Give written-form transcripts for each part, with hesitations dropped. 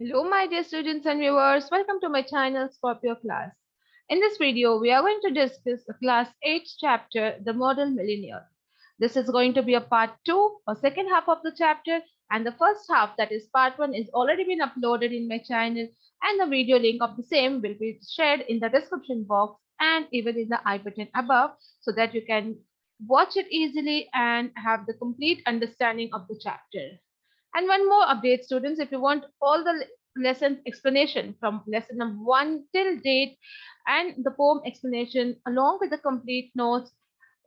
Hello, my dear students and viewers. Welcome to my channel Scorpio class. In this video, we are going to discuss the class 8 chapter, The Model Millionaire. This is going to be a part 2 or second half of the chapter, and the first half, that is part 1, is already been uploaded in my channel, and the video link of the same will be shared in the description box and even in the I button above so that you can watch it easily and have the complete understanding of the chapter. And one more update, students, if you want all the lesson explanation from lesson number 1 till date and the poem explanation along with the complete notes,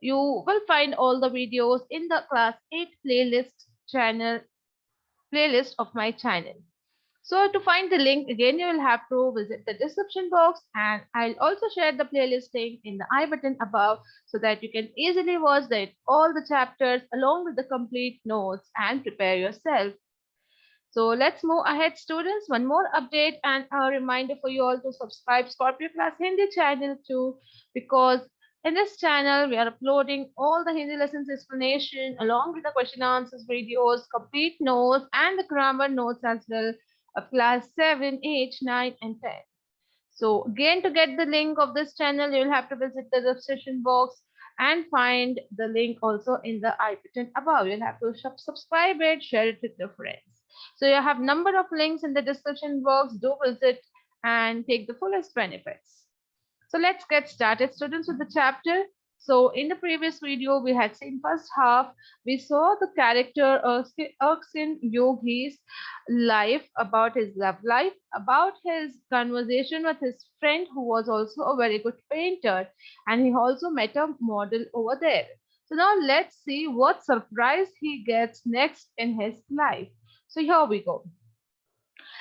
you will find all the videos in the class 8 playlist of my channel. So to find the link again, you will have to visit the description box, and I'll also share the playlist link in the I button above so that you can easily watch all the chapters along with the complete notes and prepare yourself. So let's move ahead, students. One more update and a reminder for you all to subscribe Scorpio Class Hindi channel too, because in this channel we are uploading all the Hindi lessons explanation along with the question answers videos, complete notes, and the grammar notes as well of class 7, 8, 9, and 10. So again, to get the link of this channel, you'll have to visit the description box and find the link also in the I button above. You'll have to subscribe it, share it with your friends. So you have number of links in the description box. Do visit and take the fullest benefits. So let's get started, students, with the chapter. So in the previous video, we had seen first half. We saw the character Erskine Yogi's life, about his love life, about his conversation with his friend who was also a very good painter, and he also met a model over there. So now let's see what surprise he gets next in his life. So here we go.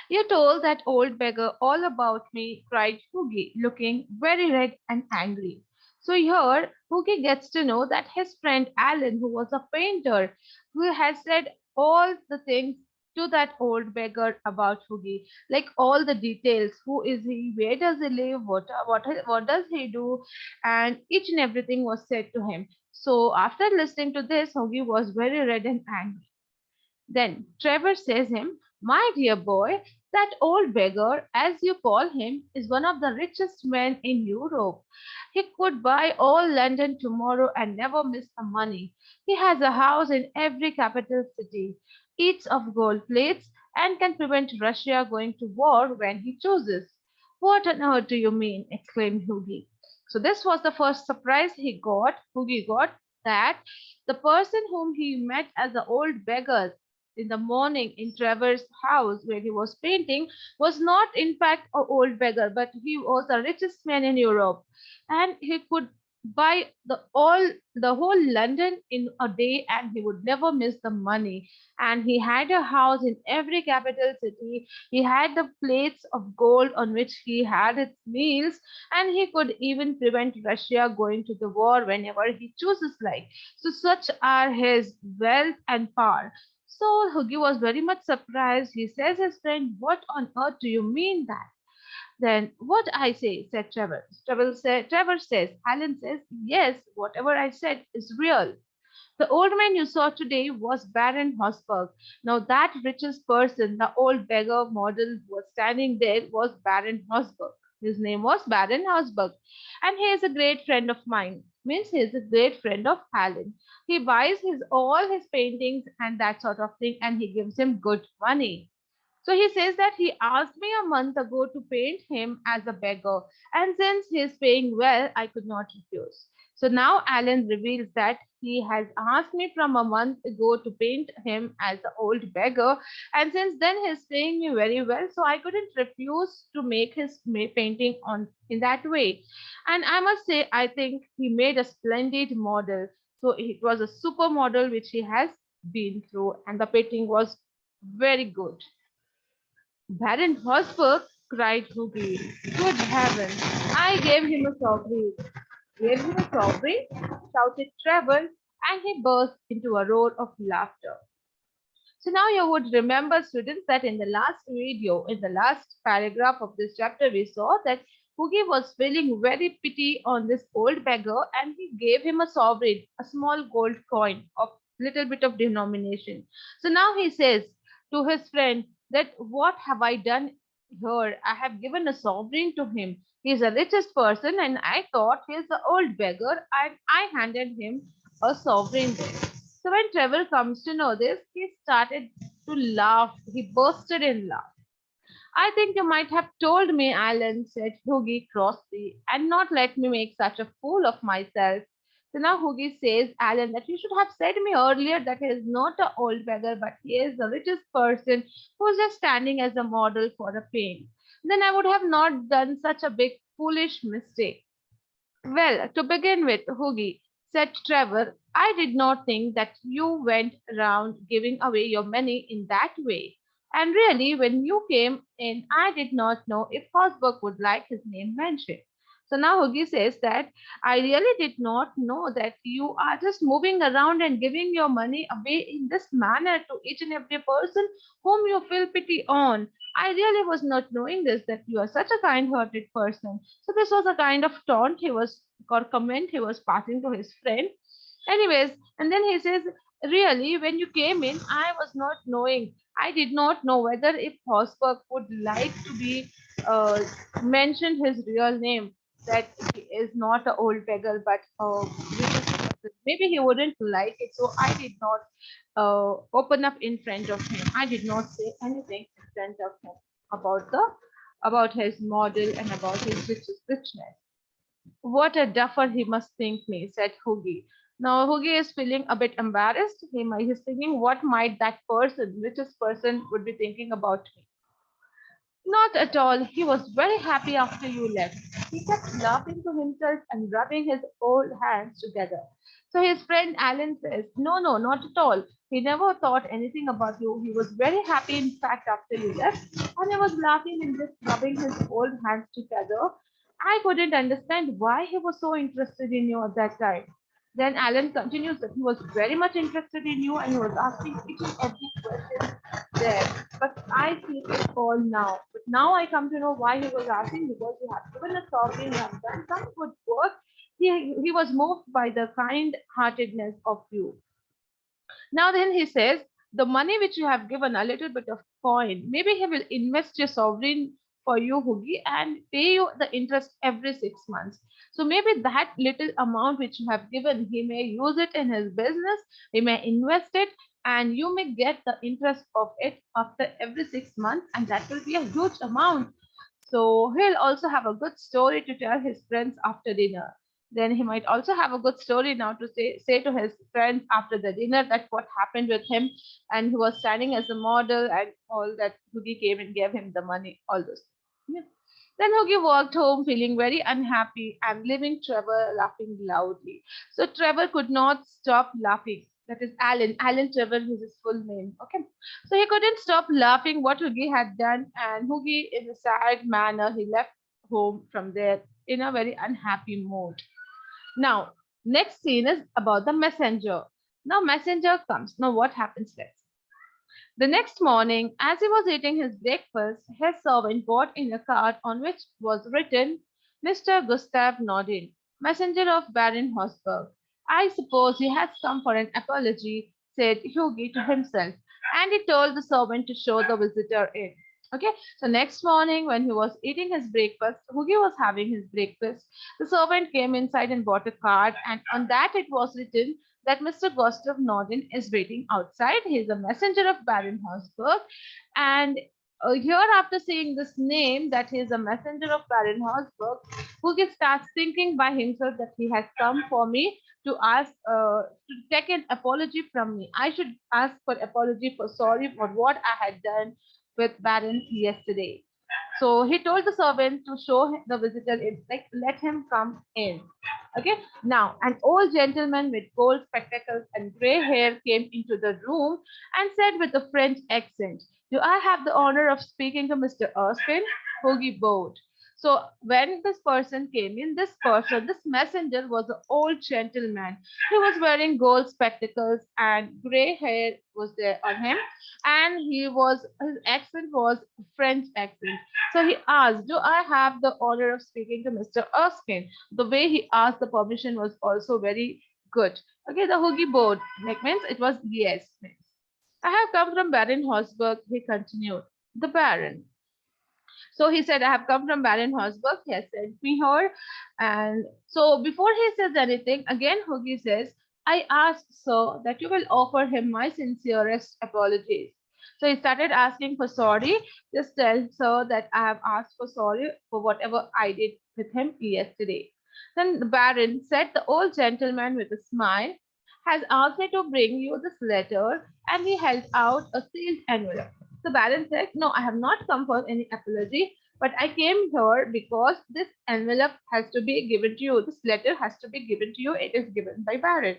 You told that old beggar all about me, cried Hoogie, looking very red and angry. So here, Hoogie gets to know that his friend Alan, who was a painter, who has said all the things to that old beggar about Hoogie, like all the details: who is he, where does he live, what does he do, and each and everything was said to him. So after listening to this, Hoogie was very red and angry. Then Trevor says him, "My dear boy, that old beggar, as you call him, is one of the richest men in Europe. He could buy all London tomorrow and never miss the money. He has a house in every capital city, eats of gold plates, and can prevent Russia going to war when he chooses." "What on earth do you mean?" exclaimed Hughie. So this was the first surprise Hughie got, that the person whom he met as the old beggar in the morning in Trevor's house where he was painting was not in fact an old beggar, but he was the richest man in Europe, and he could buy the whole London in a day, and he would never miss the money. And he had a house in every capital city. He had the plates of gold on which he had his meals, and he could even prevent Russia going to the war whenever he chooses like. So such are his wealth and power. So Huggy was very much surprised. He says his friend, "What on earth do you mean that?" "Then what I say," said Trevor. Trevor says, "Alan says, yes, whatever I said is real. The old man you saw today was Baron Hosberg." Now that richest person, the old beggar model was standing there, was Baron Hosberg. His name was Baron Hosberg. And he is a great friend of mine. Means he is a great friend of Alan. He buys his all his paintings and that sort of thing, and he gives him good money. So he says that he asked me a month ago to paint him as a beggar, and since he is paying well, I could not refuse. So now Alan reveals that he has asked me from a month ago to paint him as an old beggar, and since then he is paying me very well, so I couldn't refuse to make his painting on in that way. And I must say, I think he made a splendid model. So it was a super model which he has been through, and the painting was very good. "Baron Hosburg!" cried Hughie. "Good heavens! I gave him a sovereign." "Gave him a sovereign?" shouted Trevor, and he burst into a roar of laughter. So now you would remember, students, that in the last video, in the last paragraph of this chapter, we saw that Hughie was feeling very pity on this old beggar, and he gave him a sovereign, a small gold coin of little bit of denomination. So now he says to his friend, that what have I done here? I have given a sovereign to him. He is the richest person, and I thought he is the old beggar, and I handed him a sovereign there. So when Trevor comes to know this, he started to laugh. He bursted in laugh. I think you might have told me, Alan, said Hoogie crossly, and not let me make such a fool of myself. So now Hoogie says, Alan, that you should have said me earlier that he is not an old beggar, but he is the richest person who is just standing as a model for a pain. Then I would have not done such a big foolish mistake. Well, to begin with, Hoogie, said Trevor, I did not think that you went around giving away your money in that way. And really, when you came in, I did not know if Fosberg would like his name mentioned. So now Hoogie says that I really did not know that you are just moving around and giving your money away in this manner to each and every person whom you feel pity on. I really was not knowing this, that you are such a kind hearted person. So this was a kind of taunt he was, or comment he was passing to his friend. Anyways, and then he says, really, when you came in, I was not knowing. I did not know whether if Hosberg would like to be mentioned his real name, that he is not an old beggar but a religious person. Maybe he wouldn't like it, so I did not open up in front of him. I did not say anything in front of him about the about his model and about his richness. What a duffer he must think me, said Hoogie. Now Hoogie is feeling a bit embarrassed. He's thinking, what might that person, richest person, would be thinking about me? Not at all. He was very happy after you left. He kept laughing to himself and rubbing his old hands together. So his friend Alan says, no, no, not at all. He never thought anything about you. He was very happy, in fact, after you left. And he was laughing and just rubbing his old hands together. I couldn't understand why he was so interested in you at that time. Then Alan continues that he was very much interested in you and he was asking each and every question there. But I see it all now. But now I come to know why he was asking, because you have given a sovereign, you have done some good work. He was moved by the kind heartedness of you. Now then he says, the money which you have given, a little bit of coin, maybe he will invest your sovereign for you, Hoogie, and pay you the interest every 6 months. So maybe that little amount which you have given, he may use it in his business, he may invest it, and you may get the interest of it after every 6 months, and that will be a huge amount. So he'll also have a good story to tell his friends after dinner. Then he might also have a good story now to say to his friends after the dinner that what happened with him, and he was standing as a model and all that. Hoogie came and gave him the money, all those things. Yeah. Then Hoogie walked home feeling very unhappy and leaving Trevor laughing loudly. So Trevor could not stop laughing. That is Alan. Alan Trevor is his full name. Okay. So he couldn't stop laughing what Hoogie had done, and Hoogie, in a sad manner, he left home from there in a very unhappy mood. Now, next scene is about the messenger. Now, messenger comes. Now, what happens next? The next morning, as he was eating his breakfast, his servant brought in a card on which was written, Mr. Gustav Nordin, messenger of Baron Hosberg. I suppose he has come for an apology, said Hughie to himself, and he told the servant to show the visitor in. Okay, so next morning when he was eating his breakfast, Hughie was having his breakfast. The servant came inside and brought a card, and on that it was written that Mr. Gustav Norden is waiting outside. He is a messenger of Baron Hausberg. And here, after seeing this name, that he is a messenger of Baron Hausberg, Hugo starts thinking by himself that he has come for me to ask, to take an apology from me. I should ask for apology for sorry for what I had done with Baron yesterday. So he told the servant to show the visitor in, like, let him come in. Okay. Now, an old gentleman with gold spectacles and gray hair came into the room and said with a French accent, do I have the honor of speaking to Mr. Erskine? Hoagie bowed. So when this person came in, this messenger was an old gentleman. He was wearing gold spectacles and gray hair was there on him, and his accent was French accent. So he asked, do I have the honor of speaking to Mr. Erskine? The way he asked the permission was also very good. Okay, the Hoogie board, like, means it was yes. Means. I have come from Baron Hosberg, he continued. the Baron. So he said, I have come from Baron Horsburgh. He has sent me here. And so before he says anything, again Hoogie says, I ask, sir, that you will offer him my sincerest apologies. So he started asking for sorry. Just tell sir that I have asked for sorry for whatever I did with him yesterday. Then the Baron said, the old gentleman with a smile has asked me to bring you this letter, and he held out a sealed envelope. The Baron said, no, I have not come for any apology, but I came here because this envelope has to be given to you. This letter has to be given to you. It is given by Baron.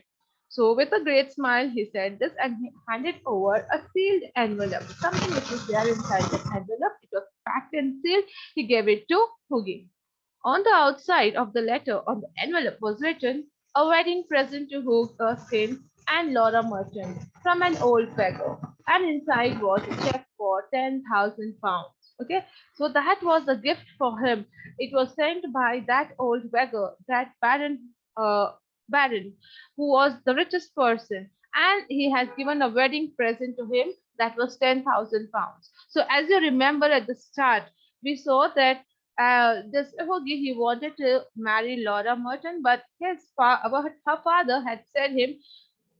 So, with a great smile, he said this and he handed over a sealed envelope. Something which was there inside that envelope. It was packed and sealed. He gave it to Hoogie. On the outside of the letter on the envelope was written, a wedding present to Hugh Erskine and Laura Merchant from an old beggar. And inside was a check for £10,000. Okay, so that was a gift for him. It was sent by that old beggar, that Baron, who was the richest person, and he has given a wedding present to him that was £10,000. So, as you remember at the start, we saw that this Hoogie, he wanted to marry Laura Merton, but her father had said him,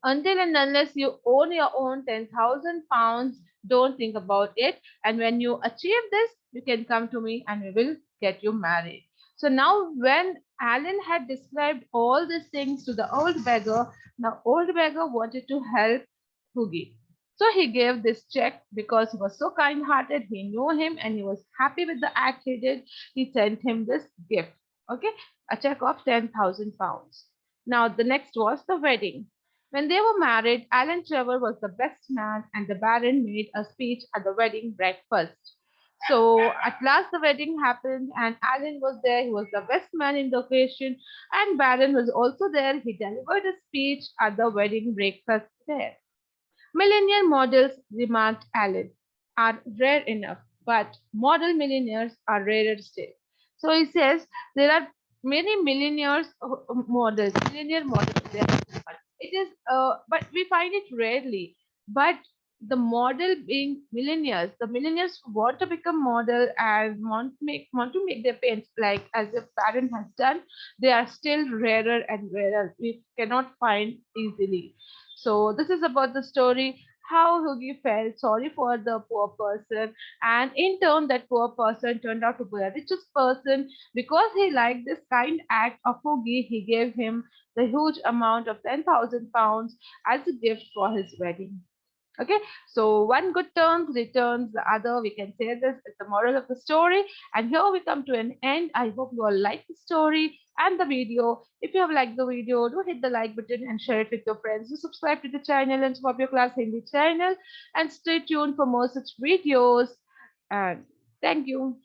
until and unless you own your own £10,000, don't think about it. And when you achieve this, you can come to me and we will get you married. So now, when Alan had described all these things to the old beggar, the old beggar wanted to help Hoogie. So he gave this check because he was so kind hearted. He knew him and he was happy with the act he did. He sent him this gift. Okay, a check of £10,000. Now, the next was the wedding. When they were married, Alan Trevor was the best man, and the Baron made a speech at the wedding breakfast. So at last the wedding happened, and Alan was there. He was the best man in the occasion, and Baron was also there. He delivered a speech at the wedding breakfast there. Millionaire models, remarked Alan, are rare enough, but model millionaires are rarer still. So he says there are many millionaire models there. It is, but we find it rarely. But the model being millionaires, the millionaires who want to become model and want to make their parents like as if parent has done, they are still rarer and rarer. We cannot find easily. So this is about the story how Hoogie felt sorry for the poor person, and in turn, that poor person turned out to be the richest person because he liked this kind act of Hoogie. He gave him the huge amount of £10,000 as a gift for his wedding. Okay, so one good turn returns the other. We can say this is the moral of the story. And here we come to an end. I hope you all like the story and the video. If you have liked the video, do hit the like button and share it with your friends. Do subscribe to the channel and Swap Your Class Hindi channel. And stay tuned for more such videos. And thank you.